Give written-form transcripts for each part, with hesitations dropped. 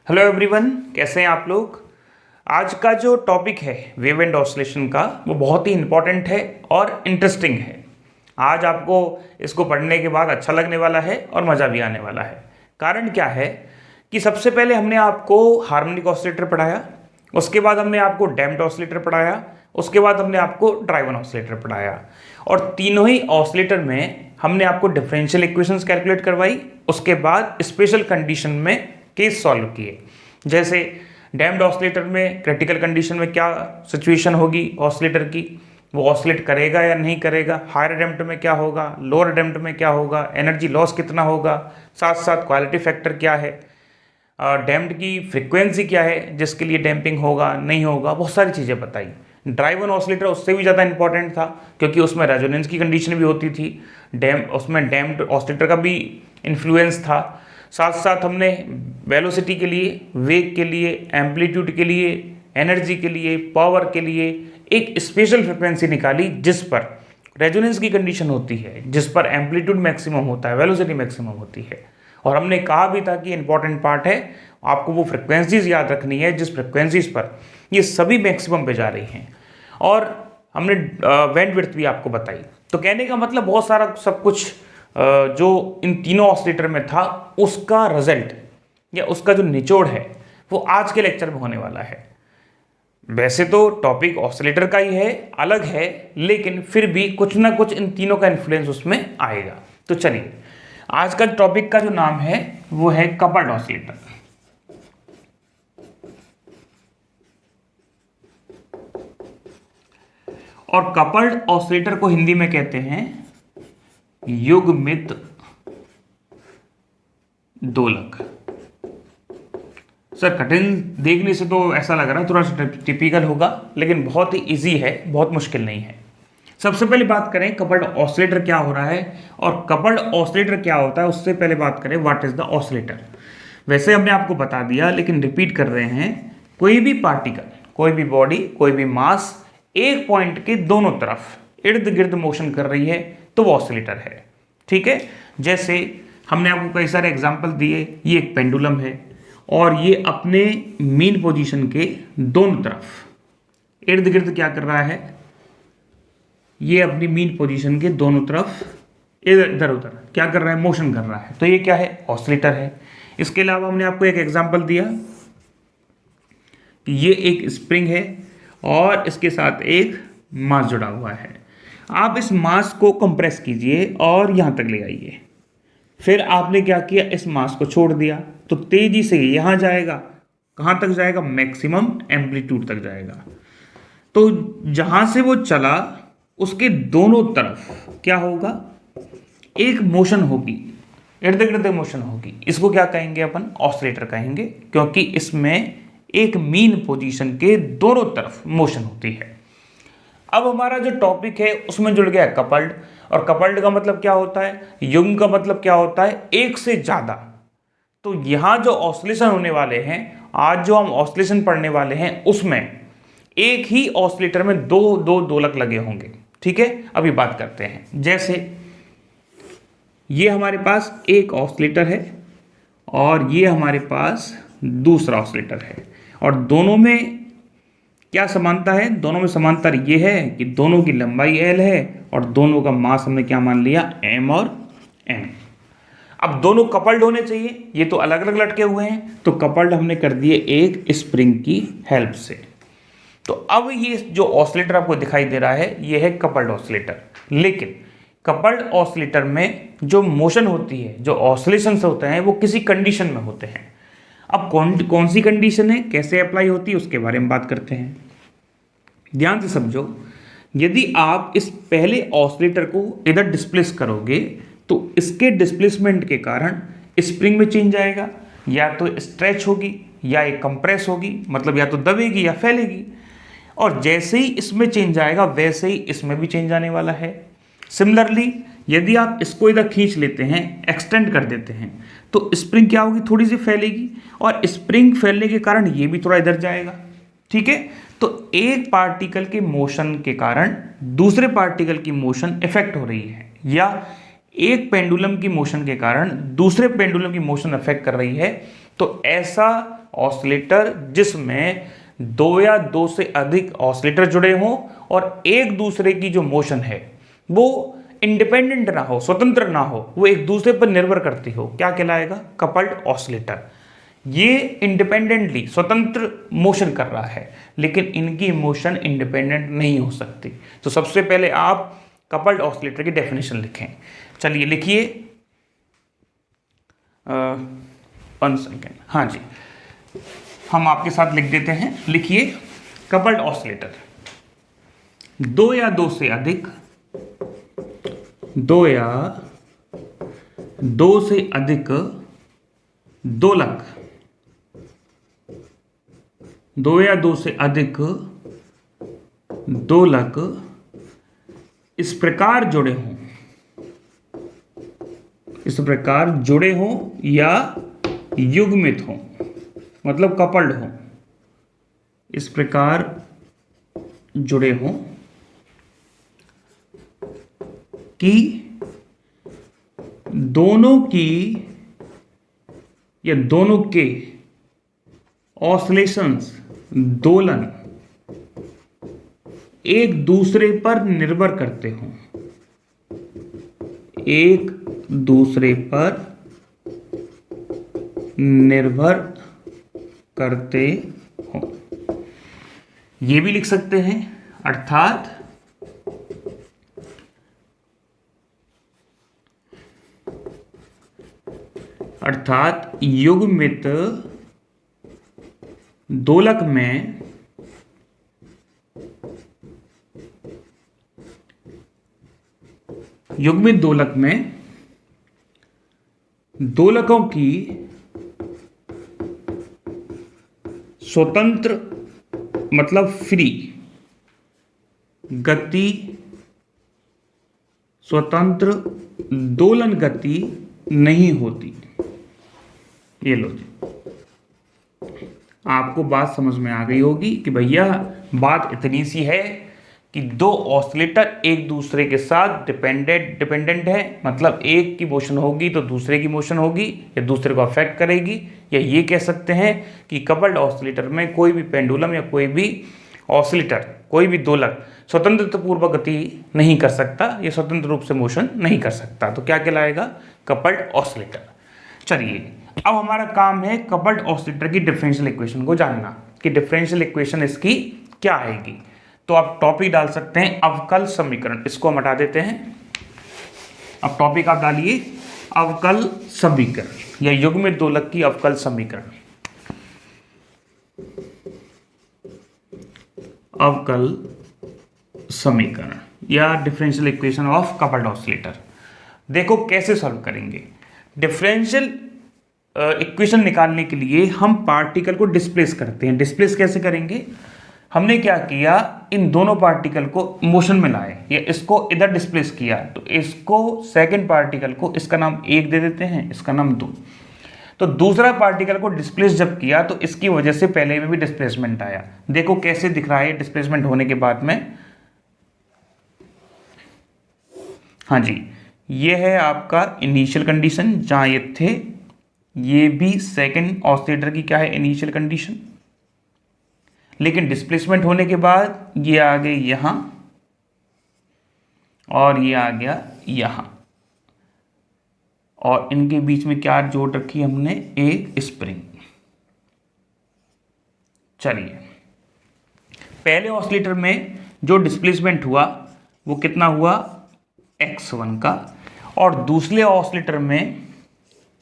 Hello everyone, कैसे हैं आप लोग। आज का जो टॉपिक है वेव एंड ऑसिलेशन का, वो बहुत ही इम्पॉर्टेंट है और इंटरेस्टिंग है। आज आपको इसको पढ़ने के बाद अच्छा लगने वाला है और मज़ा भी आने वाला है। कारण क्या है कि सबसे पहले हमने आपको हार्मोनिक ऑसिलेटर पढ़ाया, उसके बाद हमने आपको डैम्प्ड ऑसिलेटर पढ़ाया, उसके बाद हमने आपको ड्राइवन ऑसिलेटर पढ़ाया। और तीनों ही ऑसिलेटर में हमने आपको डिफरेंशियल इक्वेशंस कैलकुलेट करवाई, उसके बाद स्पेशल कंडीशन में केस सॉल्व किए। जैसे डैम्प्ड ऑसिलेटर में क्रिटिकल कंडीशन में क्या सिचुएशन होगी ऑसिलेटर की, वो ऑसिलेट करेगा या नहीं करेगा, हायर डैम्प्ड में क्या होगा, लोअर डैम्प्ड में क्या होगा, एनर्जी लॉस कितना होगा, साथ साथ क्वालिटी फैक्टर क्या है, डैम्प्ड की फ्रीक्वेंसी क्या है जिसके लिए डैम्पिंग होगा नहीं होगा, बहुत सारी चीज़ें बताई। ड्राइवन ऑसिलेटर उससे भी ज़्यादा इंपॉर्टेंट था क्योंकि उसमें रेजोनेंस की कंडीशन भी होती थी, उसमें डैम्प्ड ऑसिलेटर का भी इन्फ्लुएंस था। साथ साथ हमने वेलोसिटी के लिए, वेग के लिए, एम्पलीट्यूड के लिए, एनर्जी के लिए, पावर के लिए एक स्पेशल फ्रिक्वेंसी निकाली जिस पर रेजोनेंस की कंडीशन होती है, जिस पर एम्पलीट्यूड मैक्सिमम होता है, वेलोसिटी मैक्सिमम होती है। और हमने कहा भी था कि इंपॉर्टेंट पार्ट है, आपको वो फ्रिक्वेंसीज याद रखनी है जिस फ्रिक्वेंसीज पर ये सभी मैक्सिमम पे जा रही हैं। और हमने बैंडविड्थ भी आपको बताई। तो कहने का मतलब बहुत सारा सब कुछ जो इन तीनों ऑसिलेटर में था उसका रिजल्ट या उसका जो निचोड़ है वो आज के लेक्चर में होने वाला है। वैसे तो टॉपिक ऑसिलेटर का ही है, अलग है, लेकिन फिर भी कुछ ना कुछ इन तीनों का इन्फ्लुएंस उसमें आएगा। तो चलिए, आज का टॉपिक का जो नाम है वो है कपल्ड ऑसिलेटर। और कपल्ड ऑसिलेटर को हिंदी में कहते हैं युग्मित दोलक। सर, कठिन देखने से तो ऐसा लग रहा है थोड़ा सा टिपिकल होगा, लेकिन बहुत ही इजी है, बहुत मुश्किल नहीं है। सबसे पहले बात करें कपल्ड ऑसिलेटर क्या हो रहा है और कपल्ड ऑसिलेटर क्या होता है, उससे पहले बात करें व्हाट इज द ऑसिलेटर। वैसे हमने आपको बता दिया, लेकिन रिपीट कर रहे हैं। कोई भी पार्टिकल, कोई भी बॉडी, कोई भी मास एक पॉइंट के दोनों तरफ इर्द गिर्द मोशन कर रही है तो वो ऑसिलेटर है। ठीक है, जैसे हमने आपको कई सारे एग्जाम्पल दिए। ये एक पेंडुलम है और ये अपने मीन पोजीशन के दोनों तरफ इर्द गिर्द क्या कर रहा है, ये अपनी मीन पोजीशन के दोनों तरफ इधर उधर क्या कर रहा है, मोशन कर रहा है। तो ये क्या है, ऑसिलेटर है। इसके अलावा हमने आपको एक एग्जाम्पल दिया कि ये एक स्प्रिंग है और इसके साथ एक मास जुड़ा हुआ है। आप इस मास को कंप्रेस कीजिए और यहां तक ले आइए। फिर आपने क्या किया, इस मास को छोड़ दिया तो तेजी से यहां जाएगा। कहां तक जाएगा, मैक्सिमम एम्पलीट्यूड तक जाएगा। तो जहां से वो चला उसके दोनों तरफ क्या होगा, एक मोशन होगी, इर्द गिर्द मोशन होगी। इसको क्या कहेंगे अपन, ऑसिलेटर कहेंगे, क्योंकि इसमें एक मीन पोजीशन के दोनों तरफ मोशन होती है। अब हमारा जो टॉपिक है उसमें जुड़ गया कपल्ड। और कपल्ड का मतलब क्या होता है, युग्म का मतलब क्या होता है, एक से ज्यादा। तो यहां जो ऑसिलेशन होने वाले हैं, आज जो हम ऑसिलेशन पढ़ने वाले हैं, उसमें एक ही ऑसिलेटर में दो दो दोलक लगे होंगे। ठीक है, अभी बात करते हैं। जैसे ये हमारे पास एक ऑसिलेटर है और ये हमारे पास दूसरा ऑसिलेटर है, और दोनों में क्या समानता है, दोनों में समानता ये है कि दोनों की लंबाई l है और दोनों का मास हमने क्या मान लिया, m और n। अब दोनों कपल्ड होने चाहिए, ये तो अलग अलग लटके हुए हैं, तो कपल्ड हमने कर दिए एक स्प्रिंग की हेल्प से। तो अब ये जो ऑसिलेटर आपको दिखाई दे रहा है ये है कपल्ड ऑसिलेटर। लेकिन कपल्ड ऑसिलेटर में जो मोशन होती है, जो ऑसिलेशंस होते हैं, वो किसी कंडीशन में होते हैं। अब कौन सी कंडीशन है, कैसे अप्लाई होती है, उसके बारे में बात करते हैं। ध्यान से समझो, यदि आप इस पहले ऑसिलेटर को इधर डिस्प्लेस करोगे तो इसके डिस्प्लेसमेंट के कारण स्प्रिंग में चेंज आएगा, या तो स्ट्रेच होगी या एक कंप्रेस होगी, मतलब या तो दबेगी या फैलेगी। और जैसे ही इसमें चेंज आएगा वैसे ही इसमें भी चेंज आने वाला है। सिमिलरली यदि आप इसको इधर खींच लेते हैं, एक्सटेंड कर देते हैं, तो स्प्रिंग क्या होगी, थोड़ी सी फैलेगी, और स्प्रिंग फैलने के कारण ये भी थोड़ा इधर जाएगा। ठीक है, तो एक पार्टिकल के मोशन के कारण दूसरे पार्टिकल की मोशन इफेक्ट हो रही है, या एक पेंडुलम की मोशन के कारण दूसरे पेंडुलम की मोशन अफेक्ट कर रही है, तो ऐसा ऑसिलेटर जिसमें दो या दो से अधिक ऑसिलेटर जुड़े हों और एक दूसरे की जो मोशन है वो इंडिपेंडेंट ना हो, स्वतंत्र ना हो, वो एक दूसरे पर निर्भर करती हो, क्या कहलाएगा? Coupled oscillator. ये इंडिपेंडेंटली स्वतंत्र मोशन कर रहा है, लेकिन इनकी मोशन इंडिपेंडेंट नहीं हो सकती। तो सबसे पहले आप कपल्ड ऑसिलेटर की डेफिनेशन लिखें। चलिए लिखिए, 1 सेकेंड, हाँ जी, हम आपके साथ लिख देते हैं। लिखिए, कपल्ड ऑसिलेटर दो या दो से अधिक, दो या दो से अधिक दोलक, दो या दो से अधिक दोलक इस प्रकार जुड़े हों, इस प्रकार जुड़े हों या युग्मित हों, मतलब कपल्ड हों, इस प्रकार जुड़े हों कि दोनों की या दोनों के ऑसिलेशंस, दोलन एक दूसरे पर निर्भर करते हों, एक दूसरे पर निर्भर करते हों। ये भी लिख सकते हैं, अर्थात युग्मित दोलक में दोलकों की स्वतंत्र मतलब फ्री गति, स्वतंत्र दोलन गति नहीं होती। ये लो जी, आपको बात समझ में आ गई होगी कि भैया बात इतनी सी है कि दो ऑसिलेटर एक दूसरे के साथ डिपेंडेंट है, मतलब एक की मोशन होगी तो दूसरे की मोशन होगी या दूसरे को अफेक्ट करेगी, या ये कह सकते हैं कि कपल्ड ऑसिलेटर में कोई भी पेंडुलम या कोई भी ऑसिलेटर, कोई भी दोलक स्वतंत्रतापूर्वक गति नहीं कर सकता, ये स्वतंत्र रूप से मोशन नहीं कर सकता, तो क्या कहलाएगा? Coupled oscillator. चलिए, अब हमारा काम है कपल्ड ऑसिलेटर की डिफरेंशियल इक्वेशन को जानना कि डिफरेंशियल इक्वेशन इसकी क्या आएगी। तो आप टॉपिक डाल सकते हैं अवकल समीकरण, इसको हम हटा देते हैं। अब टॉपिक आप डालिए अवकल समीकरण या युग्मित दोलक की अवकल समीकरण। अवकल समीकरण या differential equation of coupled oscillator. देखो कैसे सॉल्व करेंगे। डिफरेंशियल इक्वेशन निकालने के लिए हम पार्टिकल को डिस्प्लेस करते हैं। डिस्प्लेस कैसे करेंगे? हमने क्या किया, इन दोनों पार्टिकल को मोशन में लाए या इसको इधर डिस्प्लेस किया, तो इसको सेकंड पार्टिकल को इसका नाम 1 दे देते हैं, इसका नाम 2। तो दूसरा पार्टिकल को डिस्प्लेस जब किया तो इसकी वजह से पहले में भी डिस्प्लेसमेंट आया। देखो कैसे दिख रहा है डिस्प्लेसमेंट होने के बाद में। हाँ जी, ये है आपका इनिशियल कंडीशन जहां ये थे, ये भी सेकंड ऑसिलेटर की क्या है? Initial condition. लेकिन डिस्प्लेसमेंट होने के बाद ये आ गए यहां और ये आ गया यहां, और इनके बीच में क्या जोड़ रखी हमने? एक स्प्रिंग। चलिए, पहले ऑसिलेटर में जो डिस्प्लेसमेंट हुआ वो कितना हुआ? x1 का, और दूसरे ऑसिलेटर में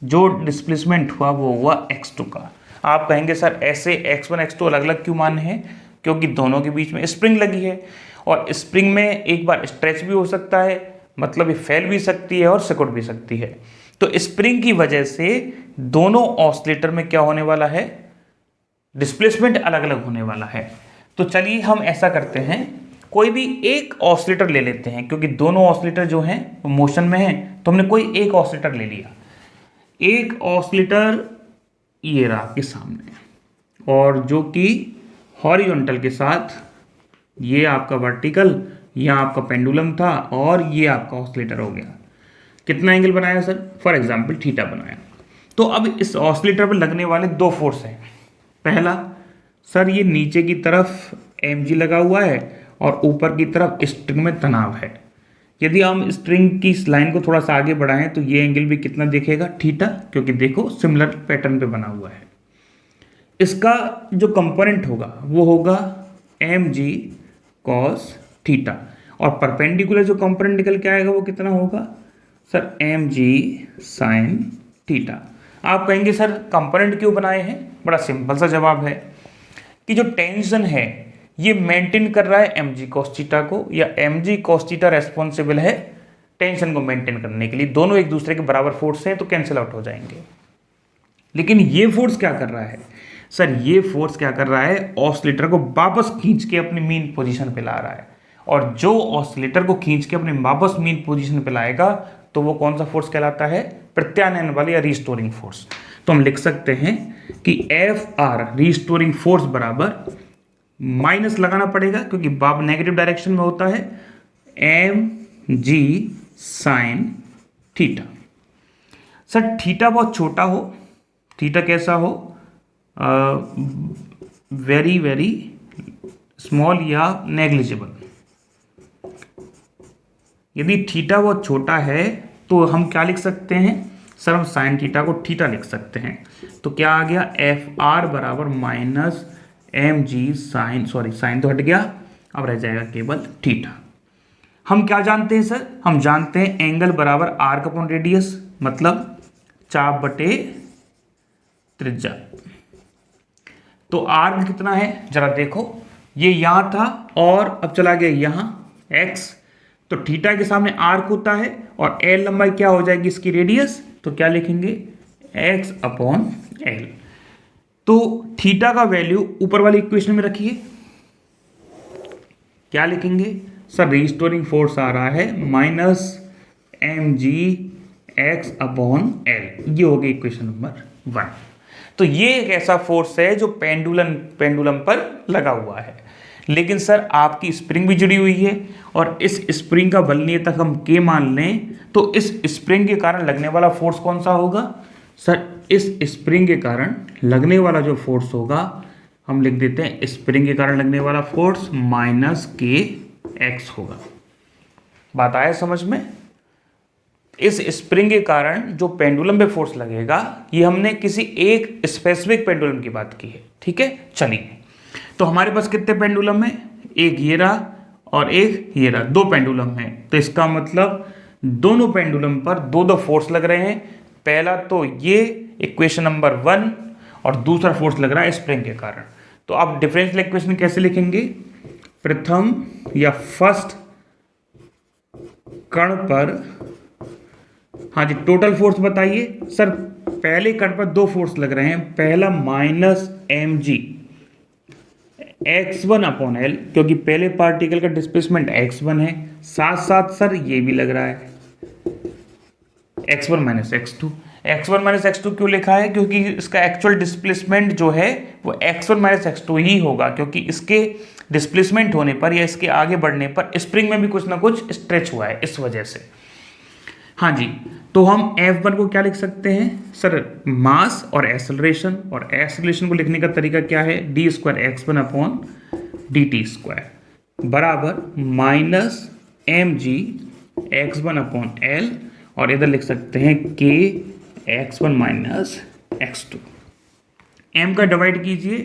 जो डिस्प्लेसमेंट हुआ वो हुआ x2 का। आप कहेंगे सर ऐसे x1 x2 अलग अलग क्यों माने हैं? क्योंकि दोनों के बीच में स्प्रिंग लगी है, और स्प्रिंग में एक बार स्ट्रेच भी हो सकता है, मतलब ये फैल भी सकती है और सिकुड़ भी सकती है। तो स्प्रिंग की वजह से दोनों ऑसिलेटर में क्या होने वाला है? डिस्प्लेसमेंट अलग अलग होने वाला है। तो चलिए हम ऐसा करते हैं, कोई भी एक ऑसिलेटर ले लेते हैं, क्योंकि दोनों ऑसिलेटर जो हैं वो मोशन में हैं, तो हमने कोई एक ऑसिलेटर ले लिया। एक ऑसिलेटर ये रहा आपके सामने, और जो कि हॉरिजॉन्टल के साथ, ये आपका वर्टिकल, यहाँ आपका पेंडुलम था और ये आपका ऑसिलेटर हो गया। कितना एंगल बनाया सर? फॉर एग्जाम्पल थीटा बनाया। तो अब इस ऑसिलेटर पर लगने वाले दो फोर्स हैं। पहला सर ये नीचे की तरफ mg लगा हुआ है और ऊपर की तरफ स्ट्रिंग में तनाव है। यदि हम स्ट्रिंग की इस लाइन को थोड़ा सा आगे बढ़ाएं तो ये एंगल भी कितना दिखेगा? थीटा, क्योंकि देखो सिमिलर पैटर्न पे बना हुआ है। इसका जो कंपोनेंट होगा वो होगा mg cos थीटा, और परपेंडिकुलर जो कंपोनेंट निकल के आएगा वो कितना होगा सर? mg sin theta. आप कहेंगे सर कंपोनेंट क्यों बनाए हैं? बड़ा सिंपल सा जवाब है कि जो टेंशन है ये मेंटेन कर रहा है mg cos थीटा को, या mg cos थीटा रेस्पॉन्सिबल है टेंशन को मेंटेन करने के लिए। दोनों एक दूसरे के बराबर फोर्स हैं तो कैंसिल आउट हो जाएंगे। लेकिन ये फोर्स क्या कर रहा है सर? ये फोर्स क्या कर रहा है? ऑसिलेटर को वापस खींच के अपनी मीन पोजीशन पे ला रहा है, और जो ऑसिलेटर को खींच के अपने वापस मीन पोजीशन पे लाएगा तो वो कौन सा फोर्स कहलाता है? प्रत्यानयन वाली या रिस्टोरिंग फोर्स। तो हम लिख सकते हैं कि एफ आर रिस्टोरिंग फोर्स बराबर, माइनस लगाना पड़ेगा क्योंकि बाब नेगेटिव डायरेक्शन में होता है, M G sine theta. Sir theta बहुत छोटा हो, थीटा कैसा हो? वेरी वेरी स्मॉल या नेग्लिजिबल। यदि थीटा बहुत छोटा है तो हम क्या लिख सकते हैं सर? हम साइन थीटा को थीटा लिख सकते हैं। तो क्या आ गया? एफ आर बराबर minus M G sine, sorry sine तो हट गया, अब रह जाएगा केवल थीटा। हम क्या जानते हैं सर? हम जानते हैं एंगल बराबर आर्क अपॉन रेडियस, मतलब चाप बटे त्रिज्या। तो आर्क कितना है जरा देखो, ये यहां था और अब चला गया यहां x, तो थीटा के सामने आर्क होता है और l लंबाई क्या हो जाएगी इसकी? रेडियस। तो क्या लिखेंगे? x upon l। तो थीटा का वैल्यू ऊपर वाली इक्वेशन में रखिए, क्या लिखेंगे सर? रिस्टोरिंग फोर्स आ रहा है minus M G X upon L, ये हो गई इक्वेशन नंबर 1। तो ये एक ऐसा फोर्स है जो पेंडुलम पर लगा हुआ है। लेकिन सर आपकी स्प्रिंग भी जुड़ी हुई है, और इस स्प्रिंग का बल नियतक हम K मान लें तो इस स्प्रिंग के कारण लगने वाला फोर्स कौन सा होगा सर? इस स्प्रिंग के कारण लगने वाला जो फोर्स होगा हम लिख देते हैं स्प्रिंग के कारण लगने वाला फोर्स माइनस KX होगा। बात आया समझ में? इस स्प्रिंग के कारण जो पेंडुलम पे फोर्स लगेगा, ये हमने किसी एक स्पेसिफिक पेंडुलम की बात की है, ठीक है। चलिए, तो हमारे पास कितने पेंडुलम है? एक ये रहा और एक ये रहा, दो पेंडुलम है। तो इसका मतलब दोनों पेंडुलम पर दो दो फोर्स लग रहे हैं। पहला तो ये इक्वेशन नंबर 1 और दूसरा फोर्स लग रहा है स्प्रिंग के कारण। तो आप डिफरेंशियल इक्वेशन कैसे लिखेंगे? प्रथम या फर्स्ट कण पर, हाँ जी, टोटल फोर्स बताइए सर। पहले कण पर दो फोर्स लग रहे हैं, पहला minus M G x1 upon L, क्योंकि पहले पार्टिकल का डिस्प्लेसमेंट x1 है, साथ साथ सर ये भी लग रहा है x1 minus x2। x1 minus x2 क्यों लिखा है? क्योंकि इसका एक्चुअल डिस्प्लेसमेंट जो है वो x1 माइनस x2 ही होगा, क्योंकि इसके डिस्प्लेसमेंट होने पर या इसके आगे बढ़ने पर स्प्रिंग में भी कुछ ना कुछ स्ट्रेच हुआ है, इस वजह से। हाँ जी, तो हम F1 को क्या लिख सकते हैं सर? मास और एक्सेलरेशन, और एक्सेलरेशन को लिखने का तरीका क्या है? D square x1 upon D T square बराबर minus M G X one upon L, और इधर लिख सकते हैं k x1 minus x2। m का डिवाइड कीजिए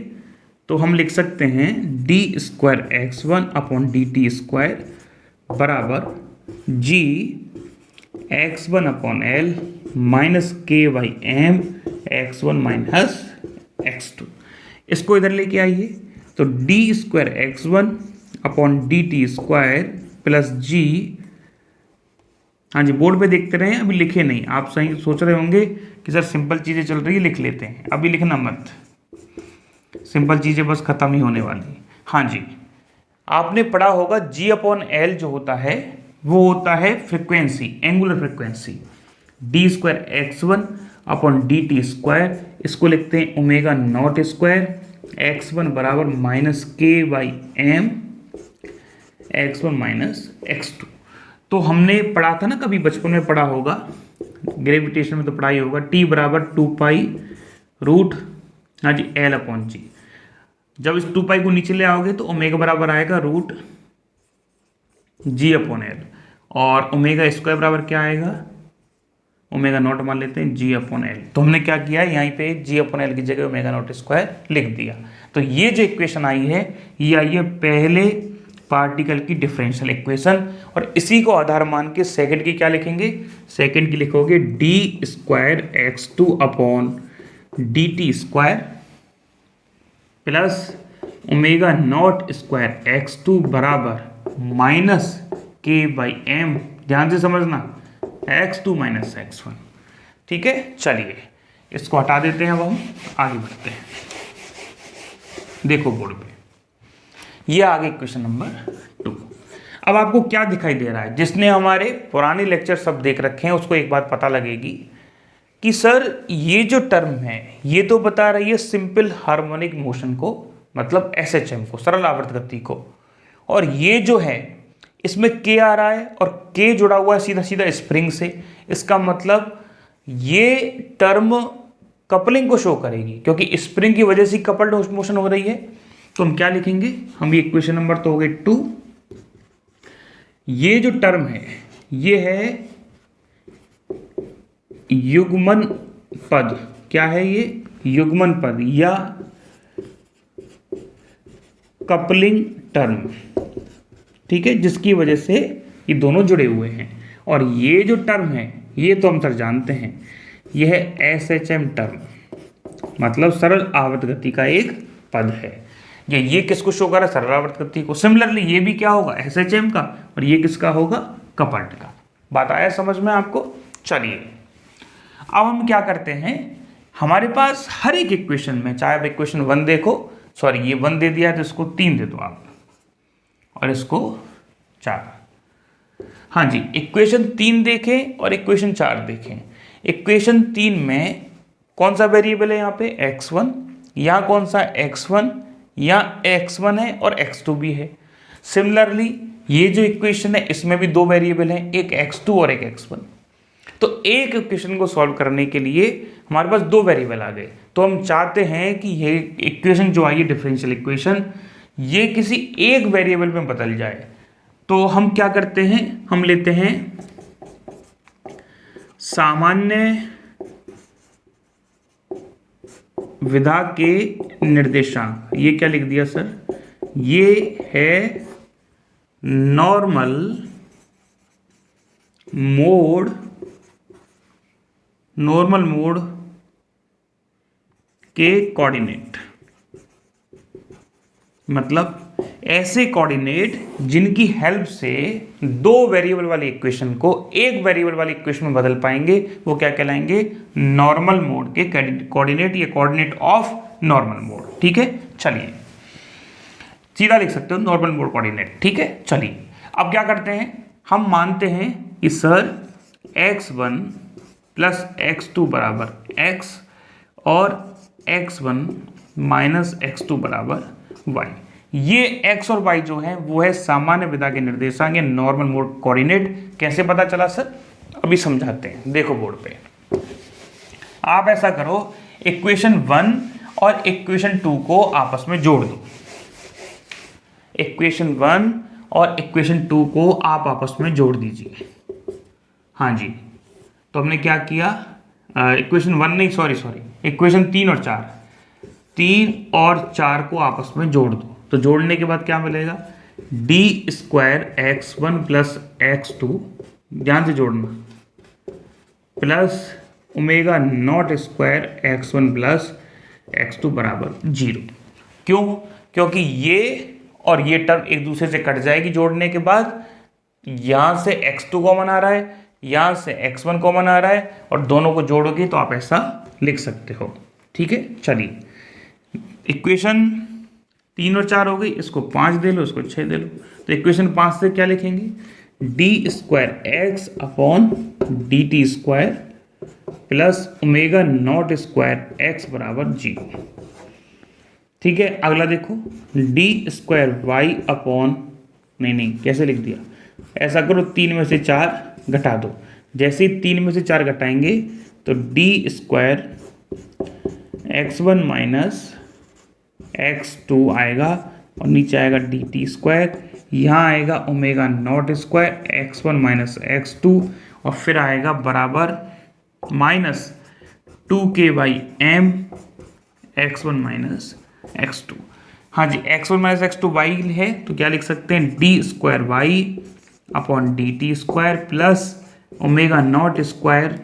तो हम लिख सकते हैं D square x1 upon D T square बराबर g x1 upon L minus K by M x1 minus x2। इसको इधर लेके आइए तो D square x1 upon D T square plus G, हाँ जी बोर्ड पे देखते रहे, अभी लिखे नहीं। आप सही सोच रहे होंगे कि सर सिंपल चीज़ें चल रही है, लिख लेते हैं, अभी लिखना मत, सिंपल चीज़ें बस खत्म ही होने वाली। हाँ जी, आपने पढ़ा होगा जी अपॉन एल जो होता है वो होता है frequency, angular frequency. D square x1 upon D T square, इसको लिखते हैं ओमेगा नॉट स्क्वायर x1 बराबर minus K by M x1 minus x2। तो हमने पढ़ा था ना, कभी बचपन में पढ़ा होगा, ग्रेविटेशन में तो पढ़ा ही होगा, टी बराबर 2 पाई रूट, हाँ जी, एल अपॉन जी। जब इस 2 पाई को नीचे ले आओगे तो ओमेगा बराबर आएगा रूट जी अपॉन एल, और ओमेगा स्क्वायर बराबर क्या आएगा, ओमेगा नॉट मान लेते हैं जी अपॉन एल। तो हमने क्या किया, यहीं पे जी अपॉन एल की जगह ओमेगा नॉट स्क्वायर लिख दिया। तो ये जो इक्वेशन आई है, ये आई है पहले पार्टिकल की डिफरेंशियल इक्वेशन, और इसी को आधार मान के सेकंड की क्या लिखेंगे, सेकंड की लिखोगे D square x2 upon D T square plus omega naught square x2 बराबर माइनस के बाई एम, ध्यान से समझना, x2 माइनस x1। ठीक है, चलिए इसको हटा देते हैं, अब हम आगे बढ़ते हैं। देखो बोर्ड पे, ये आगे क्वेश्चन नंबर 2। अब आपको क्या दिखाई दे रहा है, जिसने हमारे पुराने लेक्चर सब देख रखे हैं उसको एक बात पता लगेगी कि सर ये जो टर्म है ये तो बता रही है सिंपल हार्मोनिक मोशन को, मतलब SHM को, सरल आवर्त गति को, और ये जो है इसमें K आ रहा है और K जुड़ा हुआ है सीधा सीधा स्प्रिंग से। इसका मतलब ये टर्म कपलिंग को शो करेगी, क्योंकि स्प्रिंग की वजह से कपल्ड मोशन हो रही है। तो हम क्या लिखेंगे, हम ये इक्वेशन नंबर तो हो गए 2, ये जो टर्म है ये है युग्मन पद, क्या है ये, युग्मन पद या कपलिंग टर्म, ठीक है, जिसकी वजह से ये दोनों जुड़े हुए हैं। और ये जो टर्म है ये तो हम सर जानते हैं, यह है SHM टर्म, मतलब सरल आवर्त गति का एक पद है। ये किसको शो कर रहा है, सरल आवर्त गति को। सिमिलरली ये भी क्या होगा, SHM का, और ये किसका होगा, कपल्ड का। बात आया समझ में आपको। चलिए अब हम क्या करते हैं, हमारे पास हर एक इक्वेशन में, चाहे आप इक्वेशन 1 देखो, सॉरी ये 1 दे दिया है तो इसको 3 दे दो आप, और इसको 4। हाँ जी, इक्वेशन 3 देखें और इक्वेशन 4 देखें। इक्वेशन 3 में कौन सा वेरिएबल है, यहाँ पे x1, यहाँ कौन सा x1, यहाँ x1 है और x2 भी है। सिमिलरली ये जो इक्वेशन है इसमें भी 2 वेरिएबल हैं, एक x2 और एक x1। तो एक इक्वेशन को सॉल्व करने के लिए हमारे पास 2 वेरिएबल आ गए। तो हम चाहते हैं कि ये इक्वेशन जो आई है डिफरेंशियल इक्वेशन, ये किसी एक वेरिएबल में बदल जाए। तो हम क्या करते हैं, हम लेते हैं सामान्य विधा के निर्देशांक। ये क्या लिख दिया सर, ये है नॉर्मल मोड, नॉर्मल मोड के कोऑर्डिनेट, मतलब ऐसे कोऑर्डिनेट जिनकी हेल्प से 2 वेरिएबल वाली इक्वेशन को एक वेरिएबल वाली इक्वेशन में बदल पाएंगे, वो क्या कहलाएंगे, नॉर्मल मोड के कोऑर्डिनेट, या कोऑर्डिनेट ऑफ नॉर्मल मोड। ठीक है, चलिए सीधा लिख सकते हो नॉर्मल मोड कोऑर्डिनेट। ठीक है, चलिए अब क्या करते हैं, हम मानते हैं कि सर x1 प्लस x2 बराबर x और x1 माइनस x2 बराबर y। ये x और y जो है वो है सामान्य विधा के निर्देशांक या नॉर्मल मोड कोऑर्डिनेट। कैसे पता चला सर, अभी समझाते हैं। देखो बोर्ड पे आप ऐसा करो, इक्वेशन 1 और इक्वेशन 2 को आपस में जोड़ दो। इक्वेशन 1 और इक्वेशन 2 को आप आपस में जोड़ दीजिए। हाँ जी, तो हमने क्या किया, इक्वेशन 1 नहीं, सॉरी इक्वेशन 3 और 4, 3 और 4 को आपस में जोड़ दो। तो जोड़ने के बाद क्या मिलेगा, D square x1 plus x2, ध्यान से जोड़ना, plus omega naught square x1 plus x2 बराबर 0। क्यों, क्योंकि ये और ये टर्म एक दूसरे से कट जाएगी जोड़ने के बाद। यहां से x2 कॉमन आ रहा है, यहां से x1 कॉमन आ रहा है, और दोनों को जोड़ोगे तो आप ऐसा लिख सकते हो। ठीक है, चलिए इक्वेशन 3 और 4 हो गई, इसको 5 दे लो, इसको 6 दे लो। तो इक्वेशन 5 से क्या लिखेंगे, D square x upon D T square plus omega naught square x बराबर 0। ठीक है, अगला देखो, डी स्क्वायर वाई अपॉन, नहीं कैसे लिख दिया, ऐसा करो 3 में से 4 घटा दो। जैसे ही 3 में से 4 घटाएंगे तो D square x1 minus x2 आएगा और नीचे आएगा डी टी स्क्वायर, यहाँ आएगा omega naught square x1 minus x2 और फिर आएगा बराबर minus 2k by M x1 minus x2। हाँ जी, x1 माइनस x2 y है तो क्या लिख सकते हैं, D square Y upon D T square plus omega naught square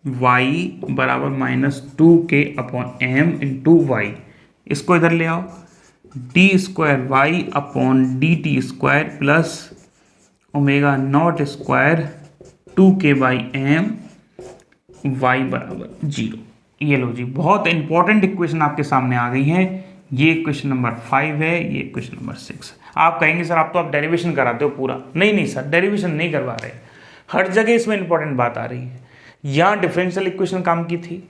y बराबर minus 2k upon M into Y. इसको इधर ले आओ, D square Y upon D T square plus omega naught square 2k by M Y बराबर 0। ये लो जी, बहुत important equation आपके सामने आ गई है। ये इक्वेशन नंबर 5 है, ये इक्वेशन नंबर 6। आप कहेंगे सर आप डेरिवेशन कराते हो पूरा। नहीं सर, डेरिवेशन नहीं करवा रहे, हर जगह इसमें इंपॉर्टेंट बात आ रही है। यहाँ डिफरेंशियल इक्वेशन काम की थी,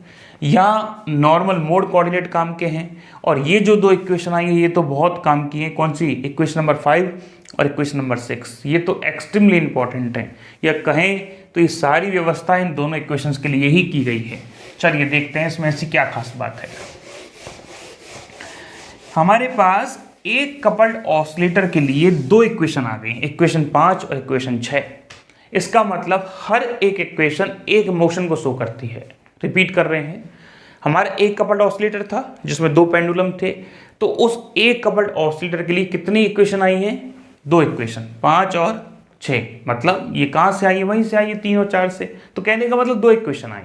यहाँ नॉर्मल मोड कोऑर्डिनेट काम के हैं, और ये जो दो इक्वेशन आई है ये तो बहुत काम की हैं। कौन सी? इक्वेशन नंबर 5 और इक्वेशन नंबर 6। ये तो एक्सट्रीमली इंपॉर्टेंट है, या कहें तो ये सारी व्यवस्था इन दोनों इक्वेशंस के लिए ही की गई है। चलिए देखते हैं इसमें ऐसी क्या खास बात है। हमारे पास एक कपल्ड ऑसिलेटर के लिए दो इक्वेशन आ गई, इक्वेशन 5 और इक्वेशन 6। इसका मतलब हर एक इक्वेशन एक मोशन को शो करती है। रिपीट कर रहे हैं, हमारा एक कपल्ड ऑसिलेटर था जिसमें दो पेंडुलम थे, तो उस एक कपल्ड ऑसिलेटर के लिए कितनी इक्वेशन आई है? दो इक्वेशन, 5 और 6। मतलब ये कहाँ से आई है? वहीं से आई है, 3 और 4 से। तो कहने का मतलब दो इक्वेशन आई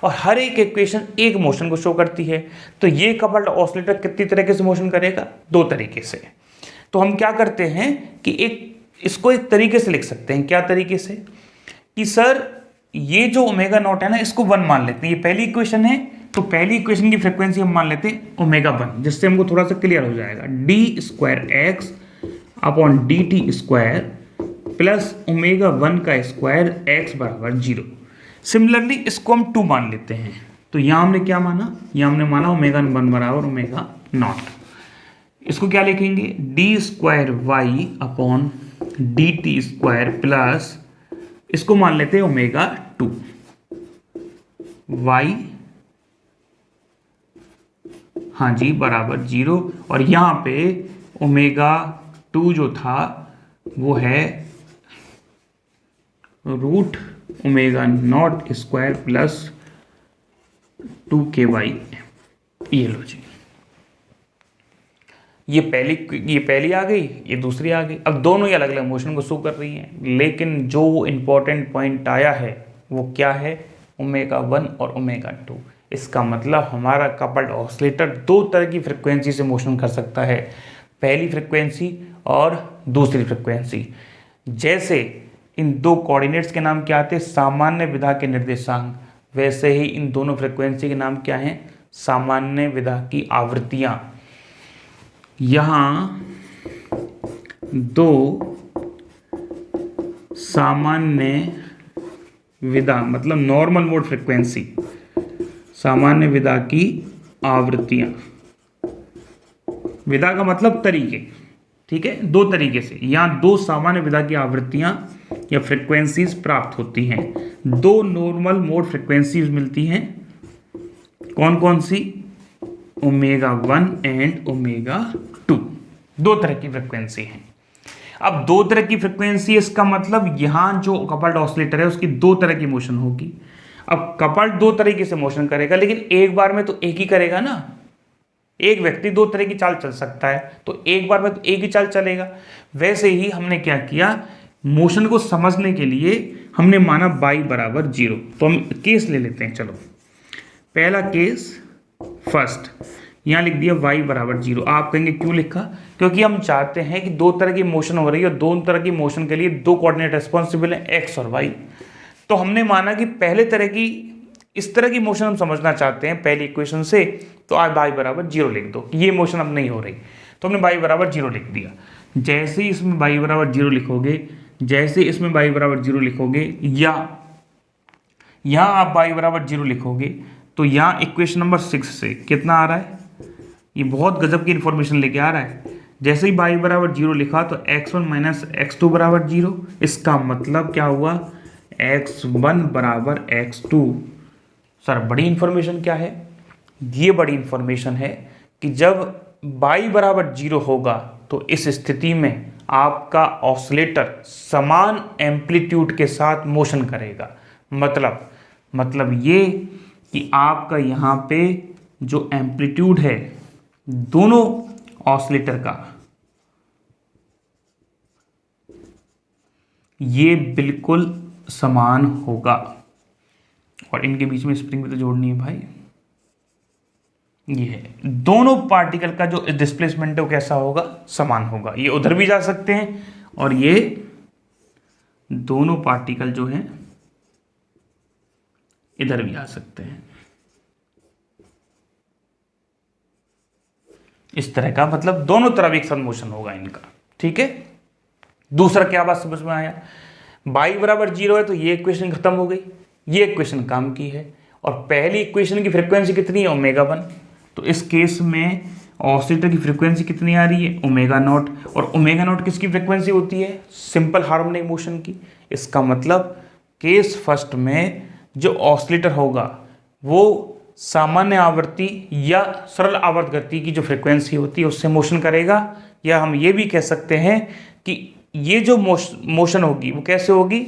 और हर एक इक्वेशन एक मोशन को शो करती है। तो ये कपल्ड ऑसिलेटर कितनी तरीके से मोशन करेगा? दो तरीके से। तो हम क्या करते हैं कि इसको एक तरीके से लिख सकते हैं। क्या तरीके से? कि सर ये जो ओमेगा नॉट है ना, इसको 1 मान लेते हैं। ये पहली इक्वेशन है, तो पहली इक्वेशन की फ्रीक्वेंसी हम मान लेते हैं ओमेगा 1, जिससे हमको थोड़ा सा क्लियर हो जाएगा। D square x upon D T square plus omega 1 का स्क्वायर एक्स बराबर 0। सिमिलरली इसको हम 2 मान लेते हैं। तो यहाँ हमने क्या माना? यहाँ हमने माना ओमेगा 1 बराबर ओमेगा नॉट। इसको क्या लिखेंगे? D square Y upon D T square plus, इसको मान लेते हैं ओमेगा 2 वाई, हाँ जी, बराबर 0। और यहाँ पे ओमेगा 2 जो था वो है root omega naught square plus 2k by. ये लो जी, ये पहली आ गई, ये दूसरी आ गई। अब दोनों ही अलग अलग मोशन को शो कर रही हैं, लेकिन जो इंपॉर्टेंट पॉइंट आया है वो क्या है? ओमेगा 1 और ओमेगा 2। इसका मतलब हमारा कपल्ड ऑसिलेटर दो तरह की फ्रिक्वेंसी से मोशन कर सकता है, पहली फ्रिक्वेंसी और दूसरी फ्रिक्वेंसी। जैसे इन दो कोऑर्डिनेट्स के नाम क्या आते हैं? सामान्य विधा के निर्देशांक। वैसे ही इन दोनों फ्रिक्वेंसी के नाम क्या हैं? सामान्य विधा की आवृत्तियां। यहाँ दो सामान्य विधा मतलब नॉर्मल मोड फ्रिक्वेंसी, सामान्य विधा की आवृत्तियां। विधा का मतलब तरीके, ठीक है? दो तरीके से यहाँ दो सामान्य विधा की आवृत्तियां या फ्रिक्वेंसीज प्राप्त होती हैं। दो नॉर्मल मोड फ्रिक्वेंसीज मिलती हैं। कौन कौन सी? Omega 1 and omega 2। दो तरह की फ्रिक्वेंसी हैं। अब दो तरह की फ्रिक्वेंसी, इसका मतलब यहां जो कपल्ड ऑसिलेटर है उसकी दो तरह की मोशन होगी। अब कपल्ड दो तरीके से मोशन करेगा, लेकिन एक बार में तो एक ही करेगा ना। एक व्यक्ति दो तरह की चाल चल सकता है, तो एक बार में तो एक ही चाल चलेगा। वैसे ही हमने क्या किया, मोशन को समझने के लिए हमने माना y बराबर 0। तो हम केस ले लेते हैं। चलो पहला केस फर्स्ट, यहाँ लिख दिया y बराबर 0। आप कहेंगे क्यों लिखा? क्योंकि हम चाहते हैं कि दो तरह की मोशन हो रही है और दोनों तरह की मोशन के लिए दो कोऑर्डिनेट रिस्पॉन्सिबल है, x और y। तो हमने माना कि पहले तरह की, इस तरह की मोशन हम समझना चाहते हैं पहली इक्वेशन से, तो आप y बराबर 0 लिख दो। ये मोशन अब नहीं हो रही, तो हमने y बराबर 0 लिख दिया। जैसे ही इसमें y बराबर 0 लिखोगे, जैसे इसमें y बराबर 0 लिखोगे, या यहाँ आप y बराबर 0 लिखोगे, तो यहाँ इक्वेशन नंबर 6 से कितना आ रहा है? ये बहुत गजब की इंफॉर्मेशन लेके आ रहा है। जैसे ही y बराबर 0 लिखा तो x1 माइनस x2 बराबर 0। इसका मतलब क्या हुआ, x1 बराबर x2। सर बड़ी इंफॉर्मेशन क्या है, ये बड़ी इंफॉर्मेशन है कि जब y बराबर 0 होगा तो इस स्थिति में आपका ऑसिलेटर समान एम्पलीट्यूड के साथ मोशन करेगा। मतलब ये कि आपका यहाँ पे जो एम्पलीट्यूड है दोनों ऑसिलेटर का, ये बिल्कुल समान होगा। और इनके बीच में स्प्रिंग भी तो जोड़नी है भाई। ये है दोनों पार्टिकल का जो डिस्प्लेसमेंट है वो कैसा होगा, समान होगा। ये उधर भी जा सकते हैं और ये दोनों पार्टिकल जो हैं इधर भी आ सकते हैं। इस तरह का मतलब दोनों तरफ एक साथ मोशन होगा इनका। ठीक है, दूसरा क्या बात समझ में आया, y बराबर 0 है तो ये इक्वेशन खत्म हो गई, ये इक्वेशन काम की है। और पहली इक्वेशन की फ्रीक्वेंसी कितनी है, ओमेगा 1। तो इस केस में ऑसिलेटर की फ्रीक्वेंसी कितनी आ रही है, ओमेगा 0। और ओमेगा 0 किसकी फ्रीक्वेंसी होती है, सिंपल हार्मोनिक मोशन की। इसका मतलब केस फर्स्ट में जो ऑसिलेटर होगा वो सामान्य आवर्ती या सरल आवर्त गति की जो फ्रीक्वेंसी होती है उससे मोशन करेगा। या हम ये भी कह सकते हैं कि ये जो मोशन होगी वो कैसे होगी,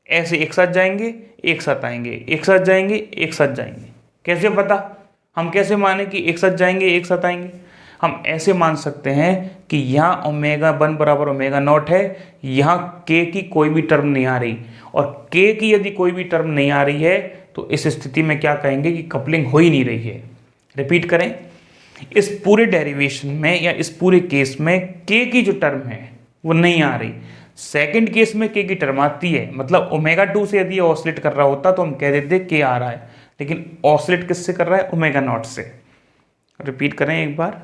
ऐसे एक साथ जाएंगे एक साथ आएंगे, एक साथ जाएंगे एक साथ जाएंगे। कैसे पता, हम कैसे माने कि एक साथ जाएंगे एक साथ आएंगे, हम ऐसे मान सकते हैं कि यहाँ ओमेगा 1 बराबर ओमेगा 0 है, यहाँ k की कोई भी टर्म नहीं आ रही। और k की यदि कोई भी टर्म नहीं आ रही है तो इस स्थिति में क्या कहेंगे कि कपलिंग हो ही नहीं रही है। रिपीट करें, इस पूरे डेरिवेशन में या इस पूरे केस में k की जो टर्म है वो नहीं आ रही। सेकंड केस में k की टर्म आती है, मतलब ओमेगा 2 से यदि ऑसिलेट कर रहा होता तो हम कह देते k आ रहा है, लेकिन ऑसिलेट किससे कर रहा है, ओमेगा 0 से। रिपीट करें एक बार,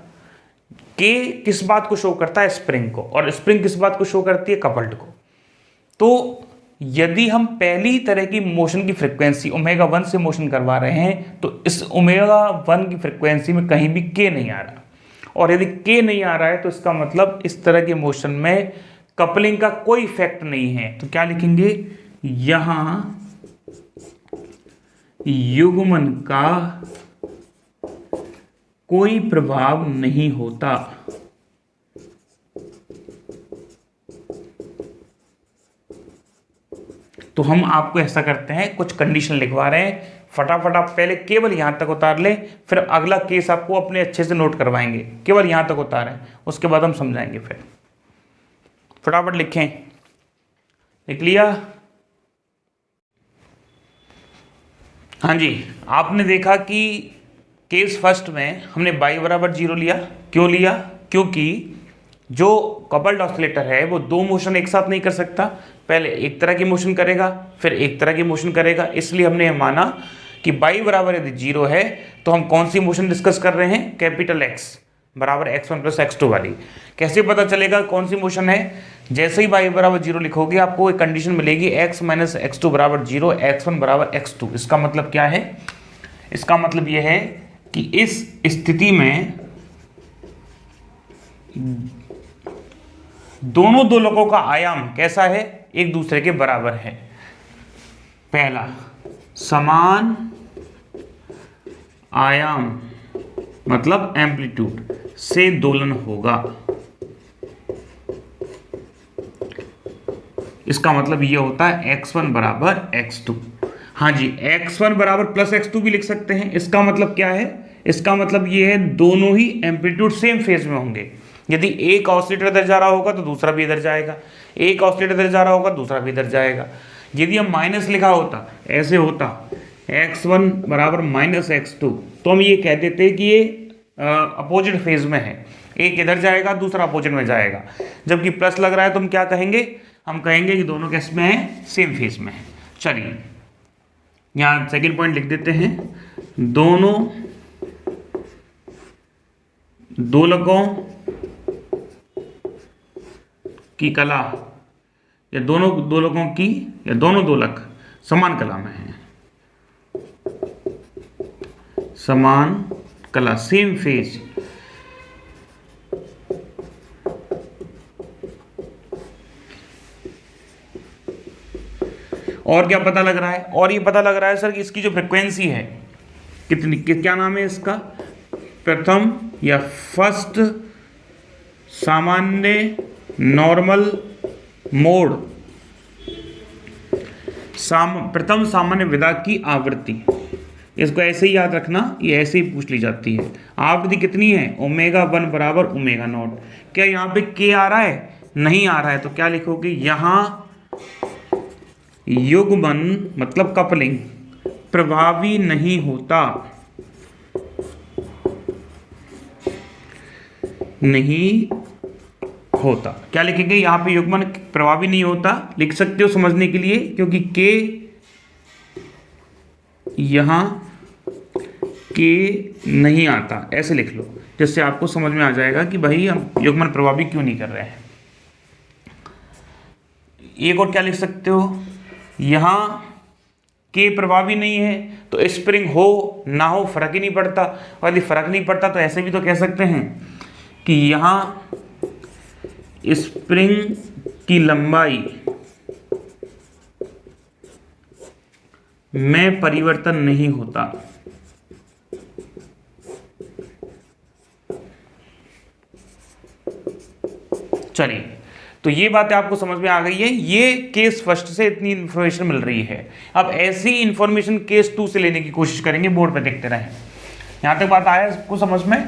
k किस बात को शो करता है, स्प्रिंग को, और स्प्रिंग किस बात को शो करती है, कपल्ड को। तो यदि हम पहली तरह की मोशन की फ्रीक्वेंसी ओमेगा 1 से मोशन करवा रहे हैं तो इस ओमेगा 1 की फ्रीक्वेंसी में कहीं भी k नहीं आ रहा, और यदि k नहीं आ रहा है तो इसका मतलब इस तरह के मोशन में कपलिंग का कोई इफेक्ट नहीं है। तो क्या लिखेंगे, यहां युग्मन का कोई प्रभाव नहीं होता। तो हम आपको ऐसा करते हैं, कुछ कंडीशन लिखवा रहे हैं, फटाफट आप पहले केवल यहां तक उतार लें, फिर अगला केस आपको अपने अच्छे से नोट करवाएंगे। केवल यहां तक उतारें, उसके बाद हम समझाएंगे। फिर फटाफट लिखें, लिख लिया? हाँ जी, आपने देखा कि केस फर्स्ट में हमने y बराबर 0 लिया। क्यों लिया, क्योंकि जो कपल्ड ऑसिलेटर है वो दो मोशन एक साथ नहीं कर सकता, पहले एक तरह की मोशन करेगा फिर एक तरह की मोशन करेगा। इसलिए हमने माना कि y बराबर यदि 0 है तो हम कौन सी मोशन डिस्कस कर रहे हैं, कैपिटल X बराबर x1 प्लस x2 वाली। कैसे पता चलेगा कौन सी मोशन है, जैसे ही y बराबर 0 लिखोगे आपको एक कंडीशन मिलेगी, x माइनस x2 बराबर 0, x1 बराबर x2। इसका मतलब क्या है, इसका मतलब यह है कि इस स्थिति में दोनों दोलकों का आयाम कैसा है, एक दूसरे के बराबर है। पहला, समान आयाम मतलब एम्पलीट्यूड से दोलन होगा। इसका मतलब ये होता है x1 बराबर x2। हाँ जी, x1 बराबर प्लस x2 भी लिख सकते हैं। इसका मतलब क्या है, इसका मतलब ये है दोनों ही एम्पलीट्यूड सेम फेज में होंगे। यदि एक ऑसिलेटर इधर जा रहा होगा तो दूसरा भी इधर जाएगा, एक ऑसिलेटर इधर जा रहा होगा दूसरा भी इधर जाएगा। यदि हम माइनस लिखा होता, ऐसे होता x1 बराबर माइनस x2, तो हम ये कह देते कि ये अपोजिट फेज में है, एक इधर जाएगा दूसरा अपोजिट में जाएगा। जबकि प्लस लग रहा है तो हम क्या कहेंगे, हम कहेंगे कि दोनों किस में है, सेम फेज में है। चलिए यहाँ सेकंड पॉइंट लिख देते हैं, दोनों दोलकों की कला या दोनों दोलकों की या दोनों दोलक समान कला में हैं, समान कला सेम फेज और क्या पता लग रहा है, और ये पता लग रहा है सर कि इसकी जो फ्रिक्वेंसी है कितनी, क्या नाम है इसका, प्रथम या फर्स्ट सामान्य नॉर्मल मोड, प्रथम सामान्य विधा की आवृत्ति। इसको ऐसे ही याद रखना, ये ऐसे ही पूछ ली जाती है। आवृत्ति कितनी है, ω1 बराबर ω0। क्या यहाँ पे k आ रहा है, नहीं आ रहा है, तो क्या लिखोगे, यहाँ युग्मन मतलब कपलिंग प्रभावी नहीं होता, नहीं होता। क्या लिखेंगे यहाँ पे, युग्मन प्रभावी नहीं होता लिख सकते हो समझने के लिए, क्योंकि k यहाँ k नहीं आता, ऐसे लिख लो, जिससे आपको समझ में आ जाएगा कि भाई हम युग्मन प्रभावी क्यों नहीं कर रहे हैं। एक और क्या लिख सकते हो, यहाँ k प्रभावी नहीं है तो स्प्रिंग हो ना हो फर्क ही नहीं पड़ता, और यदि फर्क नहीं पड़ता तो ऐसे भी तो कह सकते हैं कि यहाँ स्प्रिंग की लंबाई में परिवर्तन नहीं होता। चलिए, तो ये बातें आपको समझ में आ गई है। ये केस फर्स्ट से इतनी इंफॉर्मेशन मिल रही है। अब ऐसी इंफॉर्मेशन केस 2 से लेने की कोशिश करेंगे, बोर्ड पे देखते रहें। यहां तक बात आया सबको समझ में?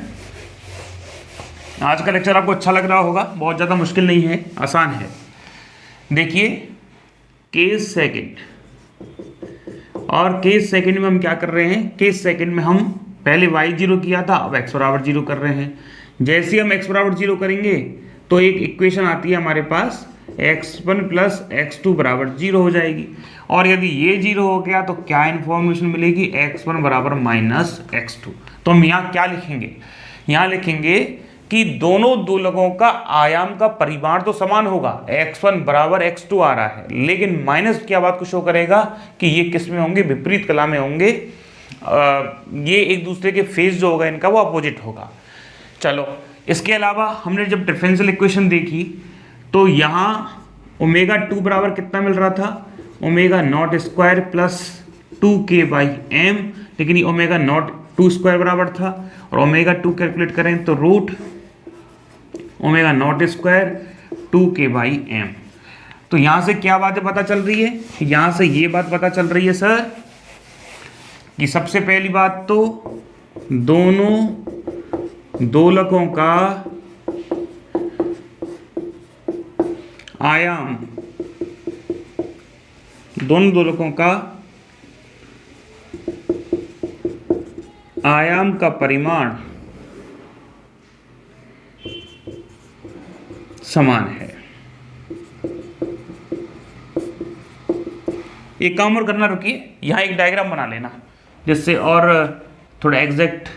आज का लेक्चर आपको अच्छा लग रहा होगा, बहुत ज़्यादा मुश्किल नहीं है, आसान है। देखिए केस सेकंड, और केस सेकंड में हम क्या कर रहे हैं, केस सेकंड में हम पहले y0 किया था, अब x बराबर 0 कर रहे हैं। जैसे हम x बराबर 0 करेंगे तो एक इक्वेशन आती है हमारे पास, x1 प्लस x2 बराबर 0 हो जाएगी। और यदि ये 0 हो गया तो क्या इन्फॉर्मेशन मिलेगी, x1 बराबर माइनस x2। तो हम यहाँ क्या लिखेंगे, यहाँ लिखेंगे कि दोनों दोलकों का आयाम का परिमाण तो समान होगा, x1 बराबर x2 आ रहा है, लेकिन माइनस क्या बात को शो करेगा कि ये किस में होंगे, विपरीत कला में होंगे। ये एक दूसरे के फेज जो होगा इनका वो अपोजिट होगा। चलो, इसके अलावा हमने जब डिफरेंशियल इक्वेशन देखी तो यहाँ ω2 बराबर कितना मिल रहा था, ω0² प्लस 2k/m, लेकिन ये ω02² बराबर था। और ω2 कैलकुलेट करें तो रूट ω02 2k/m। तो यहाँ से क्या बातें पता चल रही है, यहाँ से ये बात पता चल रही है सर कि सबसे पहली बात तो दोनों दोलकों का आयाम, दोनों दोलकों का आयाम का परिमाण समान है। एक काम और करना, रुकिए, यहाँ एक डायग्राम बना लेना, जिससे और थोड़ा एग्जैक्ट,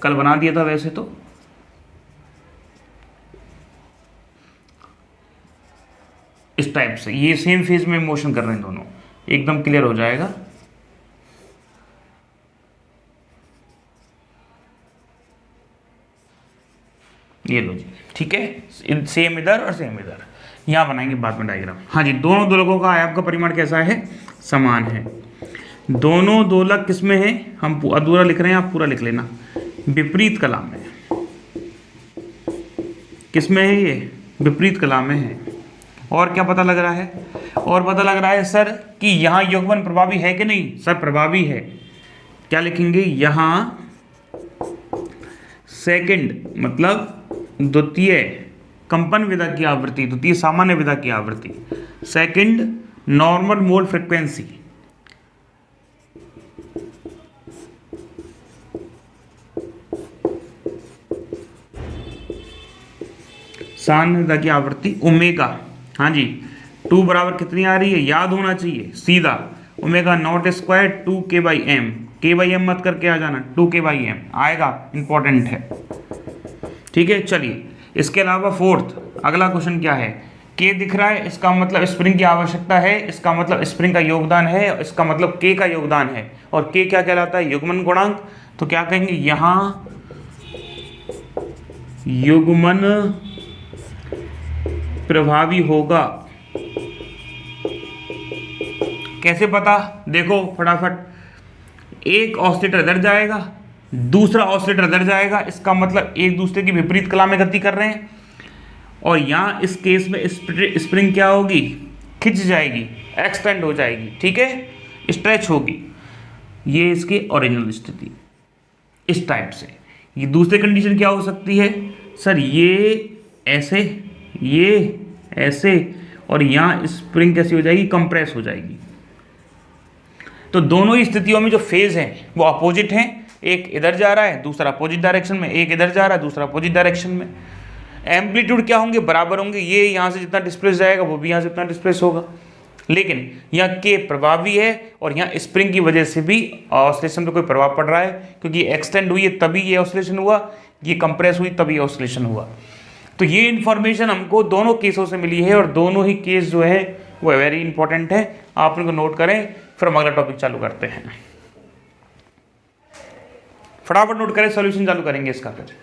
कल बना दिया था वैसे तो। इस टाइप से ये सेम फेज में मोशन कर रहे हैं दोनों, एकदम क्लियर हो जाएगा। ये लो जी, ठीक है, सेम इधर और सेम इधर, यहाँ बनाएंगे बाद में डायग्राम। हाँ जी, दोनों दोलकों का आयाम का परिमाण कैसा है, समान है। दोनों दोलक किसमें है, हम अधूरा लिख रहे हैं, आप पूरा लिख लेना, विपरीत कला में। किसमें है ये, विपरीत कला में है। और क्या पता लग रहा है, और पता लग रहा है सर कि यहाँ युग्मन प्रभावी है कि नहीं, सर प्रभावी है। क्या लिखेंगे, यहाँ सेकंड मतलब द्वितीय कंपन विधा की आवृत्ति, द्वितीय सामान्य विधा की आवृत्ति, सेकंड नॉर्मल मोड फ्रीक्वेंसी, सामान्य विधा की आवृत्ति ओमेगा। हाँ जी, 2 बराबर कितनी आ रही है, याद होना चाहिए सीधा, ω02 2k/m, k/m मत करके आ जाना, 2k/m आएगा, इंपॉर्टेंट है, ठीक है। चलिए, इसके अलावा फोर्थ अगला क्वेश्चन क्या है, k दिख रहा है, इसका मतलब स्प्रिंग की आवश्यकता है, इसका मतलब स्प्रिंग का योगदान है, इसका मतलब k का योगदान है, और k क्या कहलाता है, युग्मन गुणांक। तो क्या कहेंगे, यहाँ युग्मन प्रभावी होगा, कैसे पता, देखो फटाफट, एक ऑसिलेटर इधर जाएगा, दूसरा ऑसिलेटर इधर जाएगा, इसका मतलब एक दूसरे की विपरीत कला में गति कर रहे हैं। और यहाँ इस केस में स्प्रिंग क्या होगी, खिंच जाएगी, एक्सटेंड हो जाएगी, ठीक है, स्ट्रेच होगी। ये इसकी ओरिजिनल स्थिति इस टाइप से। ये दूसरी कंडीशन क्या हो सकती है सर, ये ऐसे, ये ऐसे, और यहाँ स्प्रिंग कैसी हो जाएगी, कंप्रेस हो जाएगी। तो दोनों ही स्थितियों में जो फेज हैं वो अपोजिट हैं, एक इधर जा रहा है, दूसरा अपोजिट डायरेक्शन में, एक इधर जा रहा है, दूसरा अपोजिट डायरेक्शन में। एम्पलीट्यूड क्या होंगे, बराबर होंगे, ये यहाँ से जितना डिस्प्लेस जाएगा वो भी यहाँ से उतना डिस्प्लेस होगा। लेकिन यहाँ के प्रभावी है और यहाँ स्प्रिंग की वजह से भी ऑसिलेशन पे कोई प्रभाव पड़ रहा है, क्योंकि एक्सटेंड हुई है तभी ये ऑसिलेशन हुआ, ये कंप्रेस हुई तभी ऑसिलेशन हुआ। तो ये इन्फॉर्मेशन हमको दोनों केसों से मिली है और दोनों ही केस जो है वो वेरी इंपॉर्टेंट है, आप इनको नोट करें। फिर हम अगला टॉपिक चालू करते हैं, फटाफट नोट करें, सॉल्यूशन चालू करेंगे इसका फिर।